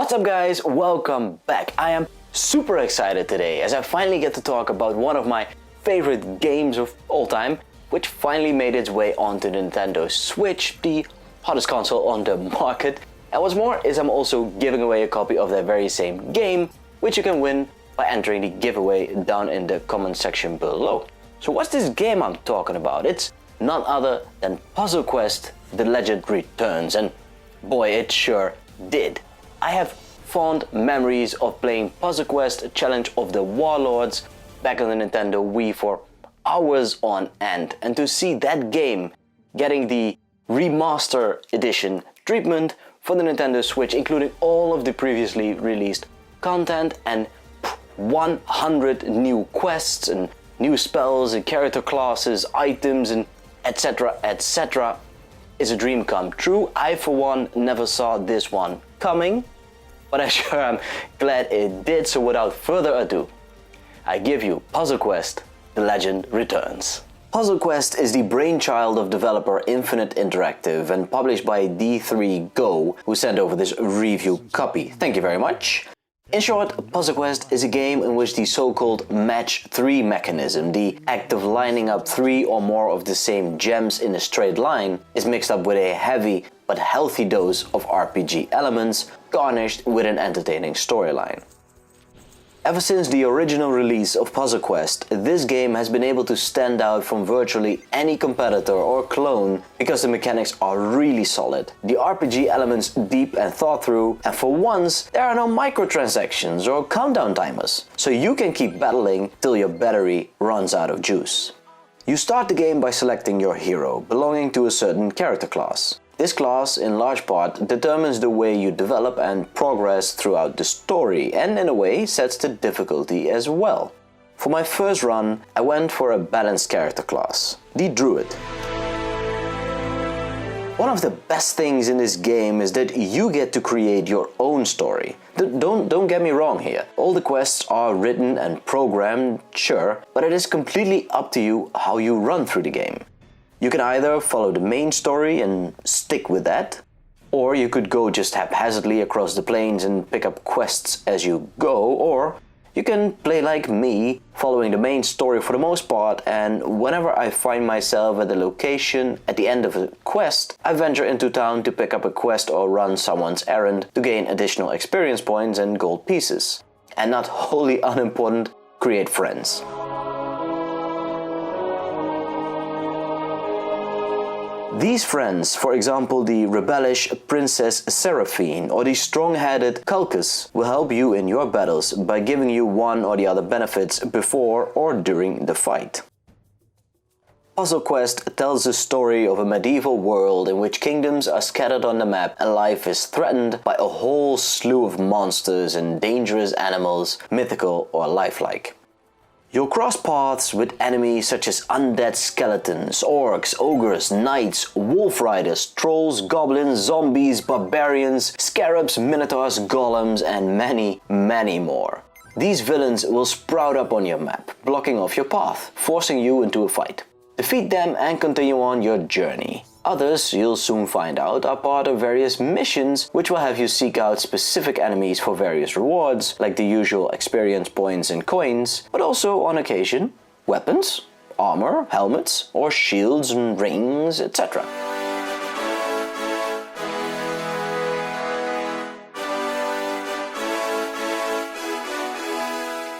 What's up guys, welcome back. I am super excited today as I finally get to talk about one of my favorite games of all time, which finally made its way onto the Nintendo Switch, the hottest console on the market. And what's more is I'm also giving away a copy of that very same game, which you can win by entering the giveaway down in the comment section below. So what's this game I'm talking about? It's none other than Puzzle Quest: The Legend Returns, and boy, it sure did. I have fond memories of playing Puzzle Quest Challenge of the Warlords back on the Nintendo Wii for hours on end, and to see that game getting the remaster edition treatment for the Nintendo Switch, including all of the previously released content and 100 new quests and new spells and character classes, items and etc, is a dream come true. I for one never saw this one coming, but I sure am glad it did. So without further ado, I give you Puzzle Quest: The Legend Returns. Puzzle Quest is the brainchild of developer Infinite Interactive and published by D3Go, who sent over this review copy. Thank you very much. In short, Puzzle Quest is a game in which the so-called match 3 mechanism, the act of lining up 3 or more of the same gems in a straight line, is mixed up with a heavy but healthy dose of RPG elements, garnished with an entertaining storyline. Ever since the original release of Puzzle Quest, this game has been able to stand out from virtually any competitor or clone because the mechanics are really solid, the RPG elements deep and thought through, and for once there are no microtransactions or countdown timers, so you can keep battling till your battery runs out of juice. You start the game by selecting your hero, belonging to a certain character class. This class, in large part, determines the way you develop and progress throughout the story, and in a way sets the difficulty as well. For my first run, I went for a balanced character class, the Druid. One of the best things in this game is that you get to create your own story. Don't get me wrong here. All the quests are written and programmed, sure, but it is completely up to you how you run through the game. You can either follow the main story and stick with that, or you could go just haphazardly across the plains and pick up quests as you go, or you can play like me, following the main story for the most part, and whenever I find myself at a location at the end of a quest, I venture into town to pick up a quest or run someone's errand to gain additional experience points and gold pieces. And not wholly unimportant, create friends. These friends, for example the rebellious Princess Seraphine or the strong-headed Culcus, will help you in your battles by giving you one or the other benefits before or during the fight. Puzzle Quest tells the story of a medieval world in which kingdoms are scattered on the map and life is threatened by a whole slew of monsters and dangerous animals, mythical or lifelike. You'll cross paths with enemies such as undead skeletons, orcs, ogres, knights, wolf riders, trolls, goblins, zombies, barbarians, scarabs, minotaurs, golems, and many more. These villains will sprout up on your map, blocking off your path, forcing you into a fight. Defeat them and continue on your journey. Others, you'll soon find out, are part of various missions which will have you seek out specific enemies for various rewards, like the usual experience points and coins, but also, on occasion, weapons, armor, helmets, or shields and rings, etc.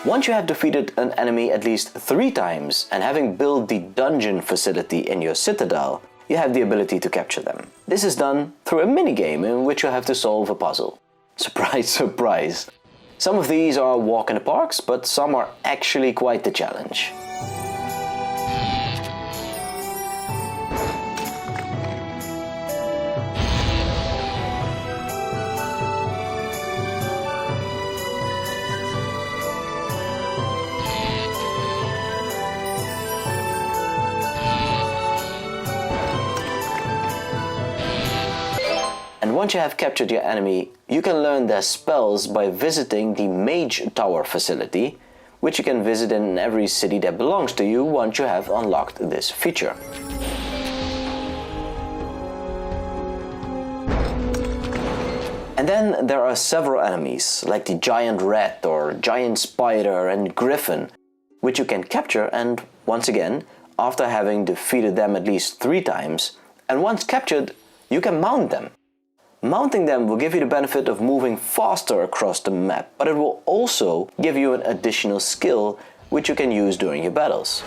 Once you have defeated an enemy at least 3 times and having built the dungeon facility in your citadel, you have the ability to capture them. This is done through a minigame in which you have to solve a puzzle. Surprise, surprise! Some of these are walk in the parks, but some are actually quite the challenge. And once you have captured your enemy, you can learn their spells by visiting the Mage Tower facility, which you can visit in every city that belongs to you once you have unlocked this feature. And And then there are several enemies, like the giant rat or giant spider and griffin, which you can capture, and once again, after having defeated them at least 3 times, and once captured, you can mount them. Mounting them will give you the benefit of moving faster across the map, but it will also give you an additional skill which you can use during your battles.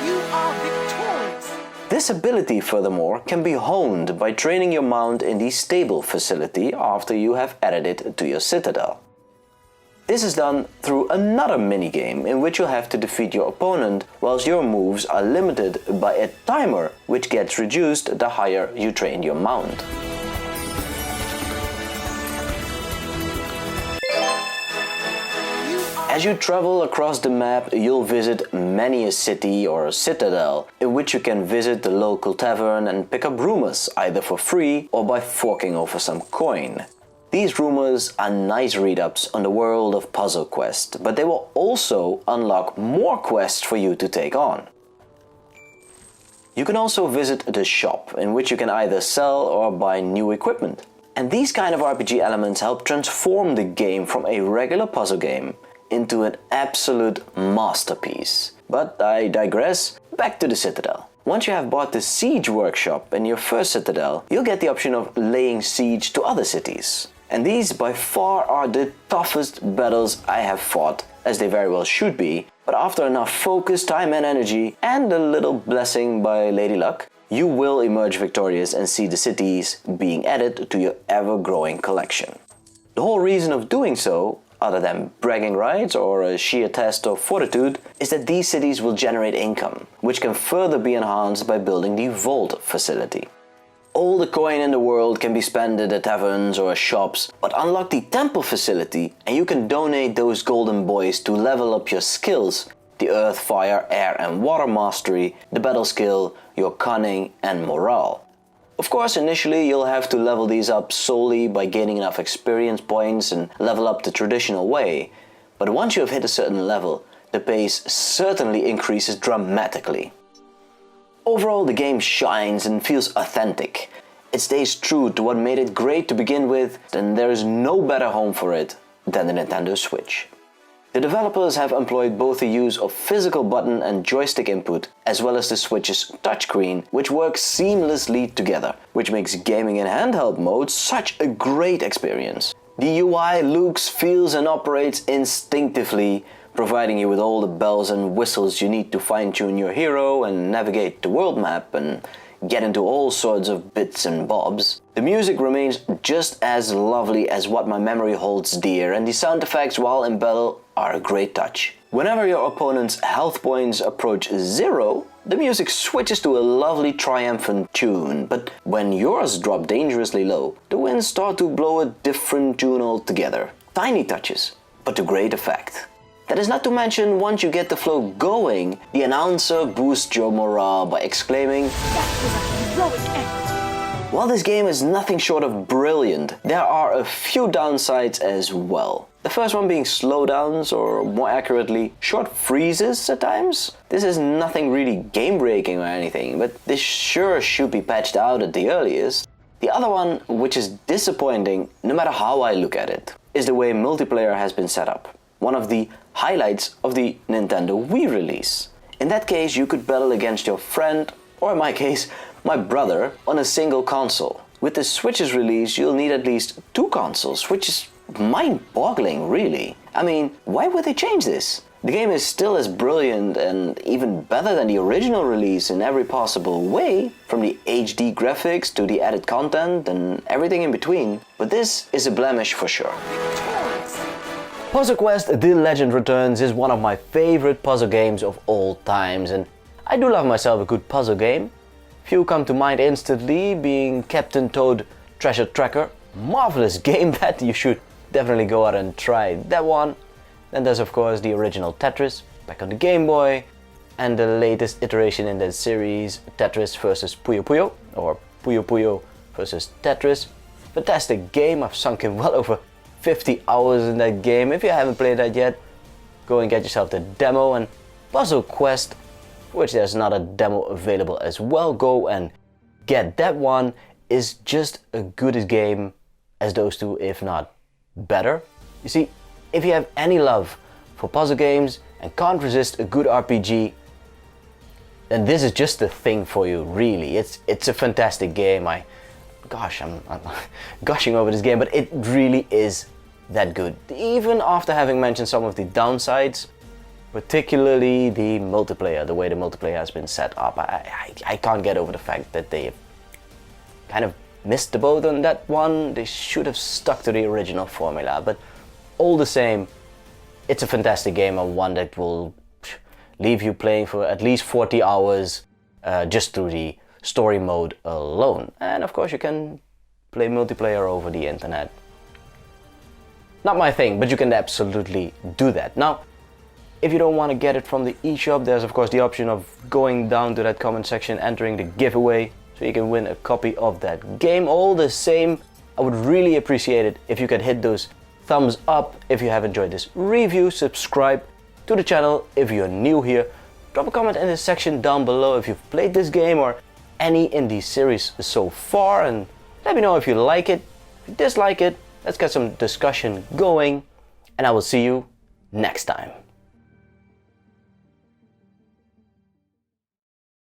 You are victorious! This ability, furthermore, can be honed by training your mount in the stable facility after you have added it to your citadel. This is done through another minigame in which you'll have to defeat your opponent whilst your moves are limited by a timer which gets reduced the higher you train your mount. As you travel across the map, you'll visit many a city or citadel in which you can visit the local tavern and pick up rumors either for free or by forking over some coin. These rumors are nice read-ups on the world of Puzzle Quest, but they will also unlock more quests for you to take on. You can also visit the shop, in which you can either sell or buy new equipment. And these kind of RPG elements help transform the game from a regular puzzle game into an absolute masterpiece. But I digress, back to the Citadel. Once you have bought the Siege workshop in your first Citadel, you'll get the option of laying siege to other cities. And these by far are the toughest battles I have fought, as they very well should be, but after enough focus, time and energy, and a little blessing by Lady Luck, you will emerge victorious and see the cities being added to your ever-growing collection. The whole reason of doing so, other than bragging rights or a sheer test of fortitude, is that these cities will generate income, which can further be enhanced by building the Vault facility. All the coin in the world can be spent at the taverns or shops, but unlock the Temple facility and you can donate those golden boys to level up your skills: the Earth, Fire, Air and Water Mastery, the Battle Skill, your Cunning and Morale. Of course, initially you'll have to level these up solely by gaining enough experience points and level up the traditional way, but once you have hit a certain level, the pace certainly increases dramatically. Overall, the game shines and feels authentic. It stays true to what made it great to begin with, and there is no better home for it than the Nintendo Switch. The developers have employed both the use of physical button and joystick input, as well as the Switch's touchscreen, which works seamlessly together, which makes gaming in handheld mode such a great experience. The UI looks, feels and operates instinctively, providing you with all the bells and whistles you need to fine-tune your hero and navigate the world map and get into all sorts of bits and bobs. The music remains just as lovely as what my memory holds dear, and the sound effects while in battle are a great touch. Whenever your opponent's health points approach 0, the music switches to a lovely triumphant tune, but when yours drop dangerously low, the winds start to blow a different tune altogether. Tiny touches, but to great effect. That is not to mention, once you get the flow going, the announcer boosts your morale by exclaiming, That was a heroic effort! While this game is nothing short of brilliant, there are a few downsides as well. The first one being slowdowns, or more accurately, short freezes at times. This is nothing really game-breaking or anything, but this sure should be patched out at the earliest. The other one, which is disappointing no matter how I look at it, is the way multiplayer has been set up. One of the highlights of the Nintendo Wii release. In that case, you could battle against your friend, or in my case, my brother, on a single console. With the Switch's release, you'll need at least 2 consoles, which is mind-boggling, really. I mean, why would they change this? The game is still as brilliant and even better than the original release in every possible way, from the HD graphics to the added content and everything in between, but this is a blemish for sure. Puzzle Quest: The Legend Returns is one of my favorite puzzle games of all times, and I do love myself a good puzzle game. Few come to mind instantly, being Captain Toad Treasure Tracker. Marvelous game that you should definitely go out and try that one. Then there's of course the original Tetris, back on the Game Boy, and the latest iteration in that series, Tetris vs Puyo Puyo, or Puyo Puyo vs Tetris. Fantastic game, I've sunk in well over 50 hours in that game. If you haven't played that yet, go and get yourself the demo. And Puzzle Quest, for which there's another demo available as well, go and get that one. Is just as good a game as those two, if not better. You see, if you have any love for puzzle games and can't resist a good RPG, then this is just the thing for you, really. It's a fantastic game. I'm gushing over this game, but it really is that good. Even after having mentioned some of the downsides, particularly the multiplayer, the way the multiplayer has been set up, I can't get over the fact that they have kind of missed the boat on that one. They should have stuck to the original formula, but all the same, it's a fantastic game, and one that will leave you playing for at least 40 hours just through the story mode alone. And of course you can play multiplayer over the internet. Not my thing, but you can absolutely do that. Now, if you don't want to get it from the eShop, there's of course the option of going down to that comment section, entering the giveaway, so you can win a copy of that game. All the same, I would really appreciate it if you could hit those thumbs up if you have enjoyed this review, subscribe to the channel if you're new here, drop a comment in the section down below if you've played this game or any in the series so far, and let me know if you like it. If you dislike it, let's get some discussion going, and I will see you next time.